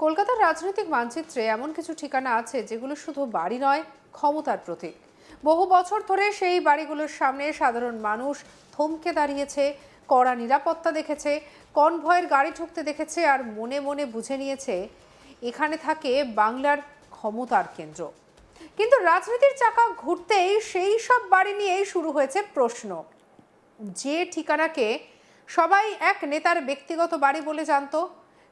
কলকাতার রাজনৈতিক মানচিত্রে এমন কিছু ঠিকানা আছে যেগুলো শুধু বাড়ি নয়, ক্ষমতার প্রতীক। বহু বছর ধরে সেই বাড়িগুলোর সামনে সাধারণ মানুষ থমকে দাঁড়িয়েছে, কড়া নিরাপত্তা দেখেছে, কনভয়ের গাড়ি ঢুকতে দেখেছে আর মনে মনে বুঝে নিয়েছে এখানে থাকে বাংলার ক্ষমতার কেন্দ্র। কিন্তু রাজনীতির চাকা ঘুরতেই সেই সব বাড়ি নিয়েই শুরু হয়েছে প্রশ্ন। যে ঠিকানাকে সবাই এক নেতার ব্যক্তিগত বাড়ি বলে জানতো,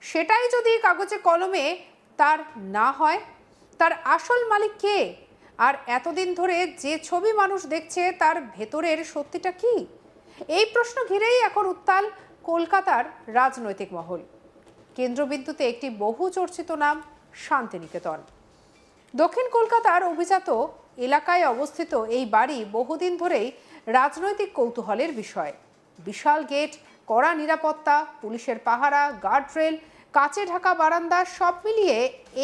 সেটাই যদি কাগজে কলমে তার না হয়, তার আসল মালিক কে? আর এতদিন ধরে যে ছবি মানুষ দেখছে তার ভেতরের সত্যিটা কি? এই প্রশ্ন ঘিরেই এখন উত্তাল কলকাতার রাজনৈতিক মহল। কেন্দ্রবিন্দুতে একটি বহু চর্চিত নাম, শান্তিনিকেতন। দক্ষিণ কলকাতার অভিজাত এলাকায় অবস্থিত এই বাড়ি বহুদিন ধরেই রাজনৈতিক কৌতূহলের বিষয়। বিশাল গেট, কড়া নিরাপত্তা, পুলিশের পাহারা, গার্ডরেল, কাচে ঢাকা বারান্দা, সব মিলিয়ে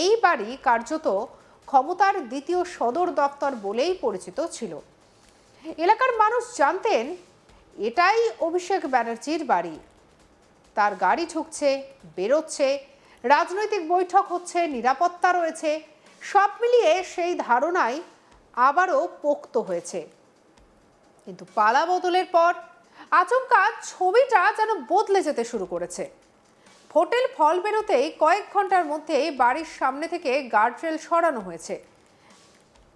এই বাড়ি কার্যত ক্ষমতার দ্বিতীয় সদর দপ্তর বলেই পরিচিত ছিল। এলাকার মানুষ জানতেন এটাই অভিষেক ব্যানার্জির বাড়ি। তার গাড়ি ঢুকছে, বেরোচ্ছে, রাজনৈতিক বৈঠক হচ্ছে, নিরাপত্তা রয়েছে। সব মিলিয়ে সেই ধারণাই আবারও পোক্ত হয়েছে। কিন্তু পালা বদলের পর আচমকা ছবিটা যেন বদলে যেতে শুরু করেছে। হোটেল ফল বেরোতেই কয়েক ঘন্টার মধ্যেই বাড়ির সামনে থেকে গার্ডরেল সরানো হয়েছে।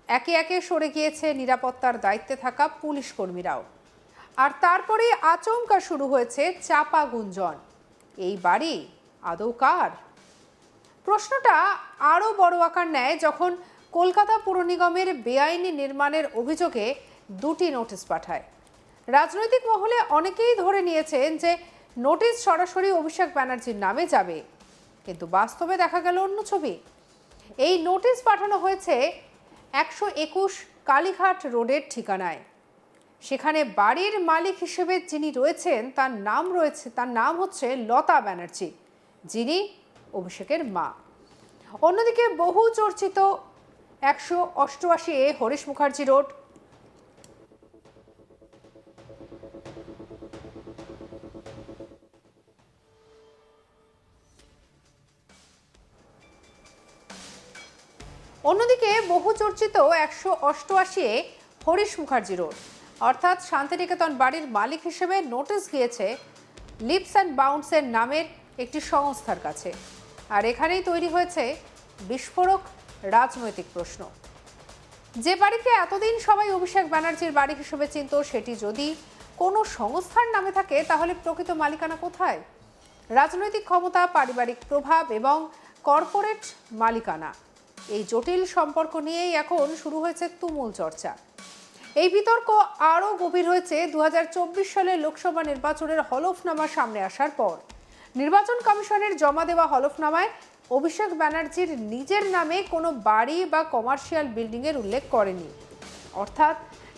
একে একে সরে গিয়েছে নিরাপত্তার দায়িত্বে থাকা পুলিশ কর্মীরাও। আর তারপরে আচমকা শুরু হয়েছে চাপা গুঞ্জন, এই বাড়ি আদৌ কার? প্রশ্নটা আরও বড় আকার নেয় যখন কলকাতা পুর নিগমের বেআইনি নির্মাণের অভিযোগে দুটি নোটিশ পাঠায়। রাজনৈতিক মহলে অনেকেই ধরে নিয়েছেন যে নোটিশ সরাসরি অভিষেক ব্যানার্জির নামে যাবে, কিন্তু বাস্তবে দেখা গেল অন্য ছবি। এই নোটিশ পাঠানো হয়েছে 121 কালীঘাট রোডের ঠিকানায়। সেখানে বাড়ির মালিক হিসেবে যিনি রয়েছেন তার নাম হচ্ছে লতা ব্যানার্জি, যিনি অভিষেকের মা। অন্যদিকে বহু চর্চিত 188 হরিশ মুখার্জি রোড, হরিশ মুখার্জি রোড অর্থাৎ শান্তিনিকেতন বাড়ির মালিক হিসেবে নোটিশ গিয়েছে লিপস অ্যান্ড বাউন্সের নামের একটি সংস্থার কাছে। আর এখানেই তৈরি হয়েছে বিস্ফোরক রাজনৈতিক প্রশ্ন। যে বাড়িকে এতদিন সবাই অভিষেক ব্যানার্জির বাড়ি হিসেবে চিনত, সেটি যদি কোনো সংস্থার নামে থাকে তাহলে প্রকৃত মালিকানা কোথায়? রাজনৈতিক ক্ষমতা, পারিবারিক প্রভাব এবং কর্পোরেট মালিকানা, এই জটিল সম্পর্ক নিয়েই এখন শুরু হয়েছে তুমুল চর্চা। এই বিতর্ক আরও গভীর হয়েছে 2024 সালের লোকসভা নির্বাচনের হলফনামা সামনে আসার পর। নির্বাচন কমিশনের জমা দেওয়া হলফনামায় অভিষেক ব্যানার্জির নিজের নামে কোনো বাড়ি বা কমার্শিয়াল বিল্ডিংয়ের উল্লেখ করেনি, অর্থাৎ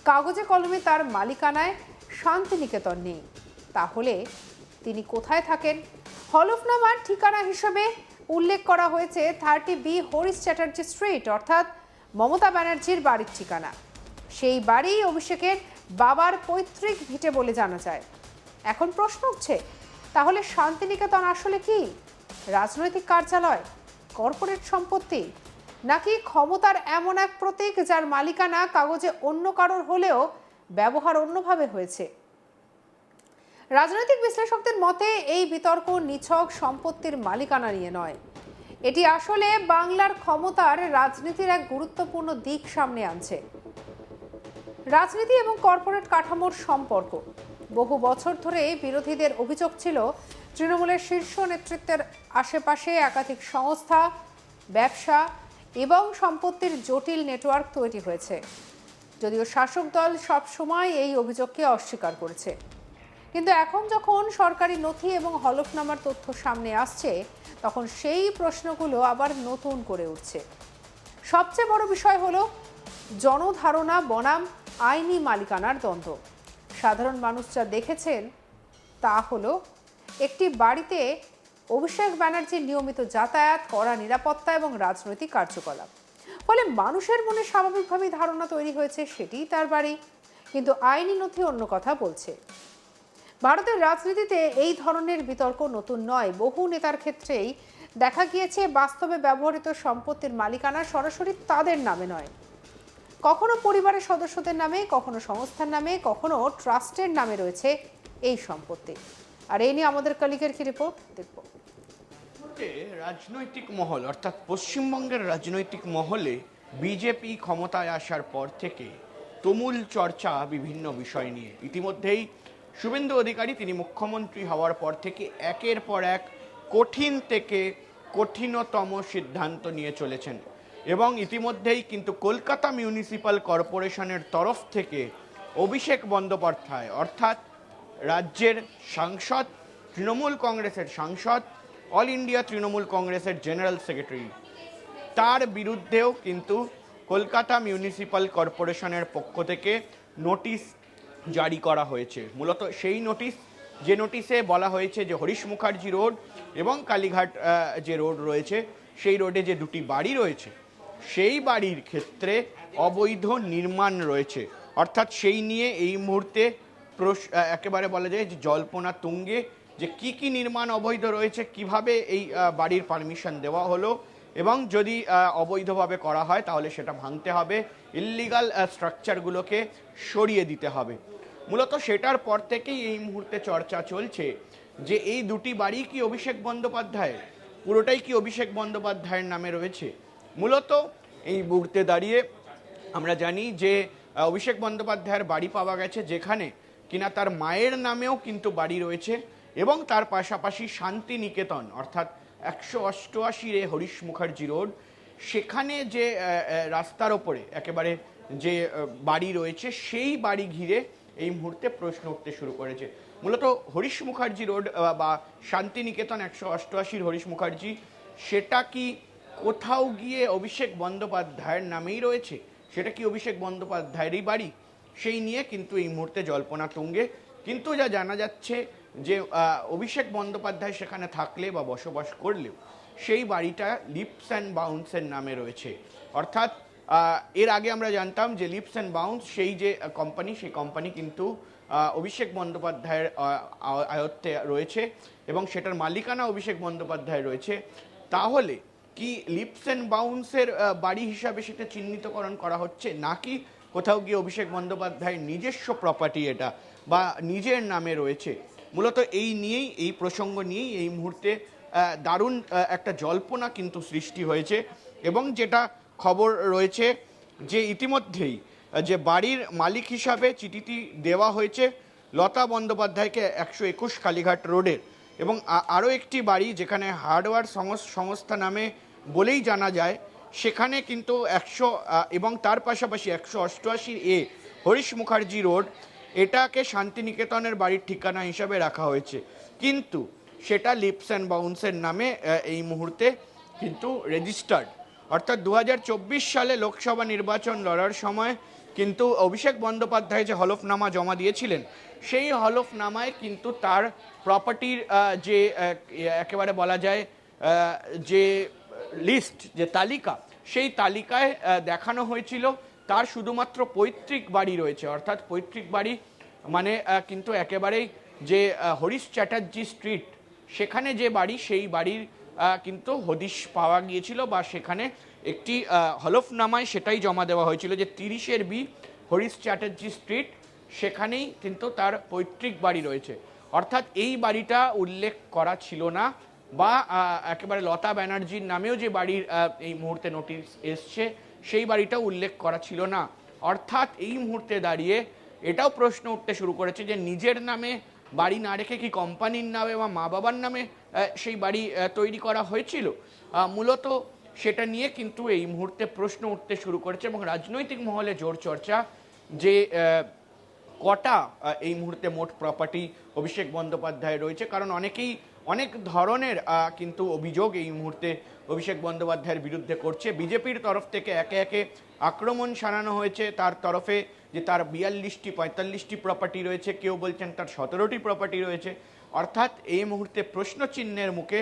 কাগজে কলমে তার মালিকানায় শান্তিনিকেতন নেই। তাহলে তিনি কোথায় থাকেন? হলফনামার ঠিকানা হিসেবে উল্লেখ করা হয়েছে 30B হরিশ চ্যাটার্জি স্ট্রিট, অর্থাৎ মমতা ব্যানার্জির বাড়ির ঠিকানা। সেই বাড়ি অভিষেকের বাবার পৈতৃক ভিটে বলে জানা যায়। এখন প্রশ্ন উঠছে, তাহলে শান্তিনিকেতন আসলে কি? রাজনৈতিক কার্যালয়, কর্পোরেট সম্পত্তি, নাকি ক্ষমতার এমন এক প্রতীক যার মালিকানা কাগজে অন্য কারোর হলেও ব্যবহার অন্যভাবে হয়েছে? রাজনৈতিক বিশ্লেষকদের মতে এই বিতর্ক নিছক সম্পত্তির মালিকানা নিয়ে নয়, এটি আসলে বাংলার ক্ষমতার রাজনীতির এক গুরুত্বপূর্ণ দিক সামনে আনছে। রাজনীতি এবং কর্পোরেট কাঠামোর সম্পর্ক। বহু বছর ধরে বিরোধীদের অভিযোগ ছিল তৃণমূলের শীর্ষ নেতৃত্বের আশেপাশে একাধিক সংস্থা, ব্যবসা এবং সম্পত্তির জটিল নেটওয়ার্ক তৈরি হয়েছে। যদিও শাসক দল সবসময় এই অভিযোগকে অস্বীকার করেছে, কিন্তু এখন যখন সরকারি নথি এবং হলফনামার তথ্য সামনে আসছে, তখন সেই প্রশ্নগুলো আবার নতুন করে উঠছে। সবচেয়ে বড় বিষয় হলো জনধারণা বনাম আইনি মালিকানার দ্বন্দ্ব। সাধারণ মানুষ যা দেখেছেন তা হলো একটি বাড়িতে অভিষেক ব্যানার্জির নিয়মিত যাতায়াত, কড়া নিরাপত্তা এবং রাজনৈতিক কার্যকলাপ। ফলে মানুষের মনে স্বাভাবিকভাবেই ধারণা তৈরি হয়েছে সেটিই তার বাড়ি। কিন্তু আইনি নথি অন্য কথা বলছে। ভারতের রাজনীতিতে এই ধরনের বিতর্ক নতুন নয়। বহু নেতার ক্ষেত্রেই দেখা গিয়েছে বাস্তবে ব্যবহৃত সম্পত্তির মালিকানা সরাসরি তাদের নামে নয়, কখনো পরিবারের সদস্যদের নামে, কখনো সংস্থার নামে, কখনো ট্রাস্টের নামে রয়েছে এই সম্পত্তি। আর এই নিয়ে আমাদের কলিগের কি রিপোর্ট দেখব। রাজনৈতিক মহল অর্থাৎ পশ্চিমবঙ্গের রাজনৈতিক মহলে বিজেপি ক্ষমতায় আসার পর থেকে তুমুল চর্চা বিভিন্ন বিষয় নিয়ে। ইতিমধ্যেই শুভেন্দু অধিকারী তিনি মুখ্যমন্ত্রী হওয়ার পর থেকে একের পর এক কঠিন থেকে কঠিনতম সিদ্ধান্ত নিয়ে চলেছেন এবং ইতিমধ্যেই কিন্তু কলকাতা মিউনিসিপ্যাল কর্পোরেশনের তরফ থেকে অভিষেক বন্দ্যোপাধ্যায় অর্থাৎ রাজ্যের সাংসদ, তৃণমূল কংগ্রেসের সাংসদ, অল ইন্ডিয়া তৃণমূল কংগ্রেসের জেনারেল সেক্রেটারি, তার বিরুদ্ধেও কিন্তু কলকাতা মিউনিসিপ্যাল কর্পোরেশনের পক্ষ থেকে নোটিশ জারি করা হয়েছে। মূলত সেই নোটিশ, যে নোটিশে বলা হয়েছে যে হরিশ মুখার্জি রোড এবং কালীঘাট যে রোড রয়েছে সেই রোডে যে দুটি বাড়ি রয়েছে সেই বাড়ির ক্ষেত্রে অবৈধ নির্মাণ রয়েছে, অর্থাৎ সেই নিয়ে এই মুহূর্তে একেবারে বলা যায় যে জল্পনা তুঙ্গে, যে কি নির্মাণ অবৈধ রয়েছে, কিভাবে এই বাড়ির পারমিশন দেওয়া হলো এবং যদি অবৈধভাবে করা হয় তাহলে সেটা ভাঙতে হবে, ইল্লিগাল স্ট্রাকচারগুলোকে সরিয়ে দিতে হবে। মূলত সেটার পর থেকেই এই মুহূর্তে চর্চা চলছে যে এই দুটি বাড়ি কি অভিষেক বন্দ্যোপাধ্যায়ের, পুরোটাই কি অভিষেক বন্দ্যোপাধ্যায়ের নামে রয়েছে। মূলত এই মুহূর্তে দাঁড়িয়ে আমরা জানি যে অভিষেক বন্দ্যোপাধ্যায়ের বাড়ি পাওয়া গেছে যেখানে কিনা তার মায়ের নামেও কিন্তু বাড়ি রয়েছে এবং তার পাশাপাশি শান্তিনিকেতন অর্থাৎ 188 হরিশ মুখার্জি রোড, সেখানে যে রাস্তার ওপরে একেবারে যে বাড়ি রয়েছে সেই বাড়ি ঘিরে এই মুহূর্তে প্রশ্ন উঠতে শুরু করেছে। মূলত হরিশ মুখার্জি রোড বা শান্তিনিকেতন 188 হরিশ মুখার্জি, সেটা কি কোথাও গিয়ে অভিষেক বন্দ্যোপাধ্যায়ের নামেই রয়েছে, সেটা কি অভিষেক বন্দ্যোপাধ্যায়েরই বাড়ি, সেই নিয়ে কিন্তু এই মুহূর্তে জল্পনা তুঙ্গে। কিন্তু যা জানা যাচ্ছে যে অভিষেক বন্দ্যোপাধ্যায় সেখানে থাকলে বা বসবাস করলেও সেই বাড়িটা লিপস অ্যান্ড বাউন্সের নামে রয়েছে। অর্থাৎ এর আগে আমরা জানতাম যে লিপস অ্যান্ড বাউন্স সেই যে কোম্পানি, সেই কোম্পানি কিন্তু অভিষেক বন্দ্যোপাধ্যায়ের আয়ত্তে রয়েছে এবং সেটার মালিকানা অভিষেক বন্দ্যোপাধ্যায় রয়েছে। তাহলে কি লিপস অ্যান্ড বাউন্সের বাড়ি হিসাবে সেটা চিহ্নিতকরণ করা হচ্ছে, নাকি কোথাও গিয়ে অভিষেক বন্দ্যোপাধ্যায়ের নিজস্ব প্রপার্টি এটা বা নিজের নামে রয়েছে? মূলত এই নিয়েই, এই প্রসঙ্গ নিয়েই এই মুহূর্তে দারুণ একটা জল্পনা কিন্তু সৃষ্টি হয়েছে এবং যেটা খবর রয়েছে যে ইতিমধ্যেই যে বাড়ির মালিক হিসাবে চিঠিটি দেওয়া হয়েছে লতা বন্দ্যোপাধ্যায়কে 121 কালীঘাট রোডের, এবং আরও একটি বাড়ি যেখানে হার্ডওয়্যার সংস্থা নামে বলেই জানা যায়, সেখানে কিন্তু 100 এবং তার পাশাপাশি 188 হরিশ মুখার্জি রোড, এটাকে শান্তিনিকেতনের বাড়ির ঠিকানা হিসাবে রাখা হয়েছে, কিন্তু সেটা লিপস অ্যান্ড বাউন্সের নামে এই মুহূর্তে কিন্তু রেজিস্টার্ড। অর্থাৎ 2024 সালে লোকসভা নির্বাচন লড়ার সময় কিন্তু অভিষেক বন্দ্যোপাধ্যায় যে হলফনামা জমা দিয়েছিলেন সেই হলফনামায় কিন্তু তার প্রপার্টির যে একেবারে বলা যায় যে লিস্ট, যে তালিকা, সেই তালিকায় দেখানো হয়েছিল তার শুধুমাত্র পৈতৃক বাড়ি রয়েছে। অর্থাৎ পৈতৃক বাড়ি মানে কিন্তু একেবারেই যে হরিশ চ্যাটার্জি স্ট্রিট, সেখানে যে বাড়ি, সেই বাড়ির কিন্তু হদিশ পাওয়া গিয়েছিল বা সেখানে একটি হলফনামায় সেটাই জমা দেওয়া হয়েছিল যে 30 বি হরিশ চ্যাটার্জি স্ট্রিট, সেখানেই কিন্তু তার পৈতৃক বাড়ি রয়েছে। অর্থাৎ এই বাড়িটা উল্লেখ করা ছিল না, বা একেবারে লতা ব্যানার্জির নামেও যে বাড়ির এই মুহূর্তে নোটিশ এসছে সেই বাড়িটাও উল্লেখ করা ছিল না। অর্থাৎ এই মুহূর্তে দাঁড়িয়ে এটাও প্রশ্ন উঠতে শুরু করেছে যে নিজের নামে বাড়ি না রেখে কি কোম্পানির নামে বা মা বাবার নামে সেই বাড়ি তৈরি করা হয়েছিল। মূলত সেটা নিয়ে কিন্তু এই মুহূর্তে প্রশ্ন উঠতে শুরু করেছে এবং রাজনৈতিক মহলে জোর চর্চা যে কটা এই মুহূর্তে মোট প্রপার্টি অভিষেক বন্দ্যোপাধ্যায় রয়েছে। কারণ অনেকেই অনেক ধরনের কিন্তু অভিযোগ এই মুহূর্তে অভিষেক বন্দ্যোপাধ্যায়ের বিরুদ্ধে করছে। বিজেপির তরফ থেকে একে একে আক্রমণ শানানো হয়েছে তার তরফে, যে তার 42টি 45টি প্রপার্টি রয়েছে, কেউ বলছেন তার 17টি প্রপার্টি রয়েছে। অর্থাৎ এই মুহূর্তে প্রশ্নচিহ্নের মুখে।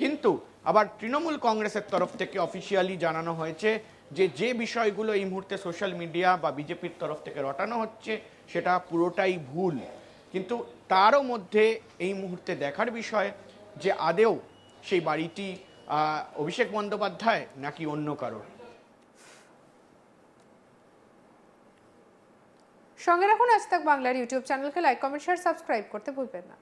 কিন্তু আবার তৃণমূল কংগ্রেসের তরফ থেকে অফিসিয়ালি জানানো হয়েছে যে যে বিষয়গুলো এই মুহূর্তে সোশ্যাল মিডিয়া বা বিজেপির তরফ থেকে রটানো হচ্ছে সেটা পুরোটাই ভুল। কিন্তু তারও মধ্যে এই মুহূর্তে দেখার বিষয় যে আদেও সেই বাড়িটি অভিষেক বন্দ্যোপাধ্যায় নাকি অন্য কারো? সঙ্গে রাখুন আজ তাক বাংলার ইউটিউব চ্যানেলকে লাইক কমেন্ট শেয়ার সাবস্ক্রাইব করতে ভুলবেন না।